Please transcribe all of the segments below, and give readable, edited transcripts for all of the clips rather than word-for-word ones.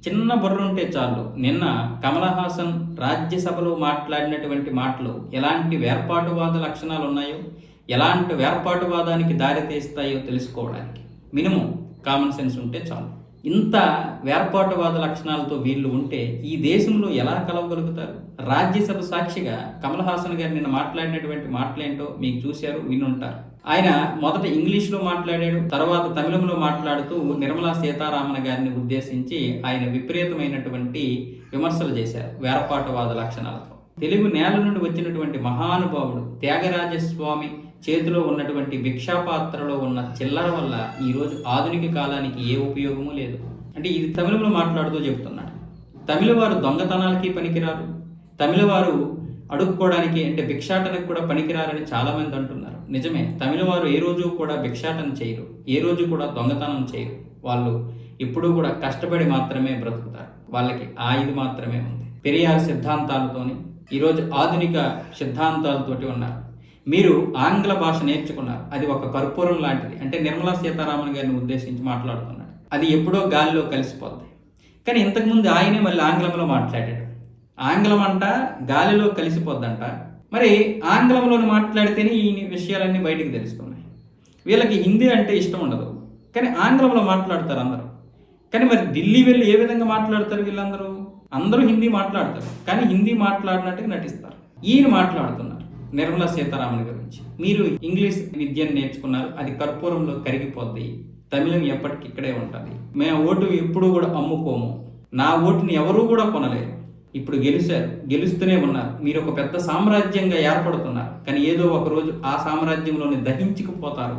చిన్న బుర్ర ఉంటే చాలు. నిన్న కమల్ హాసన్ రాజ్యసభలో మాట్లాడినటువంటి మాటలు ఎలాంటి వేర్పాటువాద లక్షణాలు ఉన్నాయో, ఎలాంటి వేర్పాటువాదానికి దారి తీస్తాయో తెలుసుకోవడానికి మినిమం కామన్ సెన్స్ ఉంటే చాలు. ఇంత వేర్పాటువాద లక్షణాలతో వీళ్ళు ఉంటే ఈ దేశంలో ఎలా కలవగలుగుతారు? రాజ్యసభ సాక్షిగా కమల్ హాసన్ గారు నిన్న మాట్లాడినటువంటి మాటలేంటో మీకు చూశారు, వినుంటారు. ఆయన మొదట ఇంగ్లీష్లో మాట్లాడాడు, తర్వాత తమిళంలో మాట్లాడుతూ నిర్మలా సీతారామన్ గారిని ఉద్దేశించి ఆయన విపరీతమైనటువంటి విమర్శలు చేశారు వేర్పాటువాద లక్షణాలతో. తెలుగు నేల నుండి వచ్చినటువంటి మహానుభావుడు త్యాగరాజస్వామి చేతిలో ఉన్నటువంటి భిక్షాపాత్రలో ఉన్న చిల్లర వల్ల ఈరోజు ఆధునిక కాలానికి ఏ ఉపయోగము లేదు. అంటే ఇది తమిళంలో మాట్లాడుతూ చెబుతున్నాడు. తమిళవారు దొంగతనాలకి పనికిరారు, తమిళవారు అడుక్కోవడానికి అంటే భిక్షాటనకు కూడా పనికిరారని చాలామంది అంటున్నారు. నిజమే, తమిళవారు ఏ రోజు కూడా భిక్షాటన చేయరు, ఏ రోజు కూడా దొంగతనం చేయరు. వాళ్ళు ఎప్పుడూ కూడా కష్టపడి మాత్రమే బ్రతుకుతారు. వాళ్ళకి ఆ ఇది మాత్రమే ఉంది. పెరియార్ సిద్ధాంతాలతోని ఈరోజు ఆధునిక సిద్ధాంతాలతోటి ఉన్నారు. మీరు ఆంగ్ల భాష నేర్చుకున్నారు, అది ఒక కర్పూరం లాంటిది. అంటే నిర్మలా సీతారామన్ గారిని ఉద్దేశించి మాట్లాడుతున్నాడు. అది ఎప్పుడో గాలిలో కలిసిపోద్ది. కానీ ఇంతకుముందు ఆయనే మళ్ళీ ఆంగ్లంలో మాట్లాడాడు. ఆంగ్లం అంట గాలిలో కలిసిపోద్దంట. మరి ఆంగ్లంలో మాట్లాడితేనే ఈ విషయాలన్నీ బయటికి తెలుస్తున్నాయి. వీళ్ళకి హిందీ అంటే ఇష్టం ఉండదు, కానీ ఆంగ్లంలో మాట్లాడతారు అందరూ. కానీ మరి ఢిల్లీ వెళ్ళి ఏ విధంగా మాట్లాడతారు వీళ్ళందరూ? అందరూ హిందీ మాట్లాడతారు, కానీ హిందీ మాట్లాడినట్టుగా నటిస్తారు. ఈయన మాట్లాడుతున్నారు నిర్మలా సీతారామన్ గురించి. మీరు ఇంగ్లీష్ విద్యను నేర్చుకున్నారు, అది కర్పూరంలో కరిగిపోద్ది. తమిళం ఎప్పటికి ఇక్కడే ఉంటుంది. మేము ఓటు ఎప్పుడూ కూడా అమ్ముకోము, నా ఓటుని ఎవరూ కూడా కొనలేరు. ఇప్పుడు గెలిచారు, గెలుస్తూనే ఉన్నారు. మీరు ఒక పెద్ద సామ్రాజ్యంగా ఏర్పడుతున్నారు, కానీ ఏదో ఒక రోజు ఆ సామ్రాజ్యంలోని దహించుకుపోతారు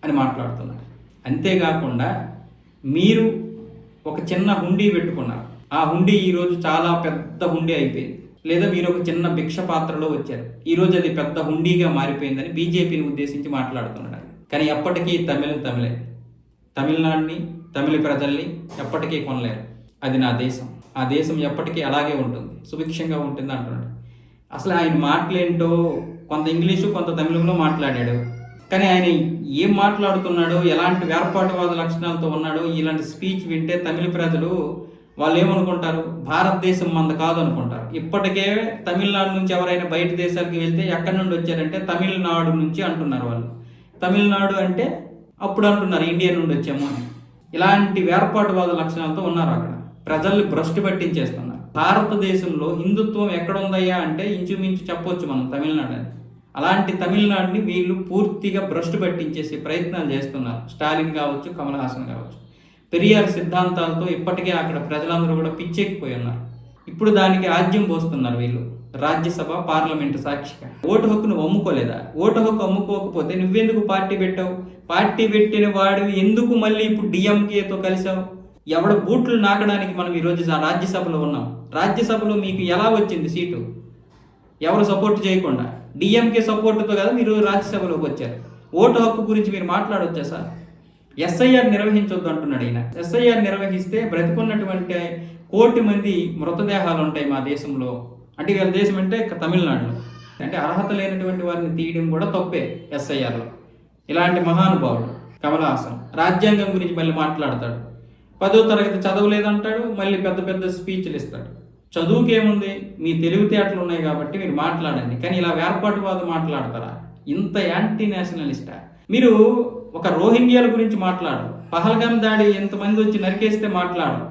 అని మాట్లాడుతున్నారు. అంతేకాకుండా మీరు ఒక చిన్న హుండీ పెట్టుకున్నారు, ఆ హుండీ ఈరోజు చాలా పెద్ద హుండీ అయిపోయింది. లేదా మీరు ఒక చిన్న భిక్ష పాత్రలో వచ్చారు, ఈరోజు అది పెద్ద హుండీగా మారిపోయిందని బీజేపీని ఉద్దేశించి మాట్లాడుతున్నాడు. కానీ ఎప్పటికీ తమిళే, తమిళనాడుని తమిళ ప్రజల్ని ఎప్పటికీ కొనలేరు. అది నా దేశం, ఆ దేశం ఎప్పటికీ అలాగే ఉంటుంది, సుభిక్షంగా ఉంటుంది అంటున్నాడు. అసలు ఆయన మాటలేంటో కొంత ఇంగ్లీషు కొంత తమిళంలో మాట్లాడాడు. కానీ ఆయన ఏం మాట్లాడుతున్నాడో, ఎలాంటి వేర్పాటువాద లక్షణాలతో ఉన్నాడో ఇలాంటి స్పీచ్ వింటే తమిళ ప్రజలు వాళ్ళు ఏమనుకుంటారు? భారతదేశం మంద కాదు అనుకుంటారు. ఇప్పటికే తమిళనాడు నుంచి ఎవరైనా బయట దేశాలకు వెళ్తే ఎక్కడి నుండి వచ్చారంటే తమిళనాడు నుంచి అంటున్నారు. వాళ్ళు తమిళనాడు అంటే అప్పుడు అంటున్నారు ఇండియా నుండి వచ్చాము అని. ఇలాంటి వేర్పాటువాద లక్షణాలతో ఉన్నారు. అక్కడ ప్రజల్ని భ్రష్టు పట్టించేస్తున్నారు. భారతదేశంలో హిందుత్వం ఎక్కడ ఉందయ్యా అంటే ఇంచుమించు చెప్పొచ్చు మనం తమిళనాడు అని. అలాంటి తమిళనాడుని వీళ్ళు పూర్తిగా భ్రష్టు పట్టించేసే ప్రయత్నాలు చేస్తున్నారు. స్టాలిన్ కావచ్చు, కమల్ హాసన్ కావచ్చు. పెరియార్ సిద్ధాంతాలతో ఇప్పటికే అక్కడ ప్రజలందరూ కూడా పిచ్చెక్కిపోయి ఉన్నారు. ఇప్పుడు దానికి ఆజ్యం పోస్తున్నారు వీళ్ళు రాజ్యసభ పార్లమెంటు సాక్షిగా. ఓటు హక్కు నువ్వు అమ్ముకోలేదా? ఓటు హక్కు అమ్ముకోకపోతే నువ్వెందుకు పార్టీ పెట్టావు? పార్టీ పెట్టిన వాడివి ఎందుకు మళ్ళీ ఇప్పుడు డిఎంకేతో కలిసావు? ఎవడ బూట్లు నాకడానికి మనం ఈరోజు రాజ్యసభలో ఉన్నాం. రాజ్యసభలో మీకు ఎలా వచ్చింది సీటు? ఎవరు సపోర్ట్ చేయకుండా డిఎంకే సపోర్టుతో కదా మీరు రాజ్యసభలోకి వచ్చారు. ఓటు హక్కు గురించి మీరు మాట్లాడొచ్చా సార్? ఎస్ఐఆర్ నిర్వహించొద్దు అంటున్నాడు ఈయన. ఎస్ఐఆర్ నిర్వహిస్తే బ్రతికున్నటువంటి 1 కోటి మంది మృతదేహాలు ఉంటాయి మా దేశంలో. అంటే వీళ్ళ దేశం అంటే తమిళనాడులో. అంటే అర్హత లేనటువంటి వారిని తీయడం కూడా తప్పే ఎస్ఐఆర్లో. ఇలాంటి మహానుభావుడు కమల్ హాసన్ రాజ్యాంగం గురించి మళ్ళీ మాట్లాడతాడు. 10వ తరగతి చదవలేదంటాడు, మళ్ళీ పెద్ద పెద్ద స్పీచ్లు ఇస్తాడు. చదువుకేముంది, మీ తెలివితేటలు ఉన్నాయి కాబట్టి మీరు మాట్లాడండి. కానీ ఇలా వేర్పాటువాదం మాట్లాడతారా? ఇంత యాంటీ నేషనలిస్టా? మీరు ఒక రోహింగ్యాల గురించి మాట్లాడరు, పహల్గామ్ దాడి ఎంతమంది వచ్చి నరికేస్తే మాట్లాడరు,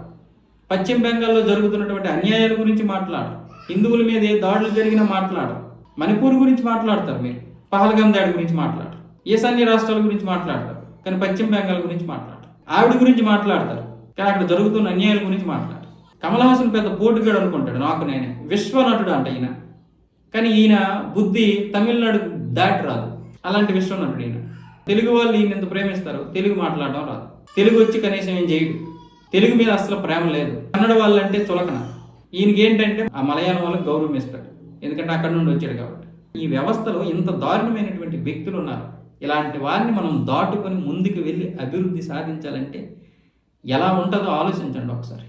పశ్చిమ బెంగాల్లో జరుగుతున్నటువంటి అన్యాయాల గురించి మాట్లాడరు, హిందువుల మీద ఏ దాడులు జరిగినా మాట్లాడరు, మణిపూర్ గురించి మాట్లాడతారు, మీరు పహల్గామ్ దాడి గురించి మాట్లాడరు, ఈశాన్య రాష్ట్రాల గురించి మాట్లాడతారు, కానీ పశ్చిమ బెంగాల్ గురించి మాట్లాడరు. ఆవిడ గురించి మాట్లాడతారు, కానీ అక్కడ జరుగుతున్న అన్యాయాల గురించి మాట్లాడరు. కమల్ హాసన్ పెద్ద పోటుగాడు అనుకుంటాడు, నాకు నేనే విశ్వనటుడు అంట ఈయన. కానీ ఈయన బుద్ధి తమిళనాడుకు దాటి రాదు. అలాంటి విశ్వనటుడు ఈయన. తెలుగు వాళ్ళు ఈయన ఎంత ప్రేమిస్తారు, తెలుగు మాట్లాడడం రాదు, తెలుగు వచ్చి కనీసం ఏం చేయడు, తెలుగు మీద అసలు ప్రేమ లేదు. కన్నడ వాళ్ళంటే చులకన. ఈయనకి ఏంటంటే ఆ మలయాళం వాళ్ళకి గౌరవం ఇస్తాడు, ఎందుకంటే అక్కడ నుండి వచ్చాడు కాబట్టి. ఈ వ్యవస్థలో ఇంత దారుణమైనటువంటి వ్యక్తులు ఉన్నారు. ఇలాంటి వారిని మనం దాటుకొని ముందుకు వెళ్ళి అభివృద్ధి సాధించాలంటే ఎలా ఉంటుందో ఆలోచించండి ఒకసారి.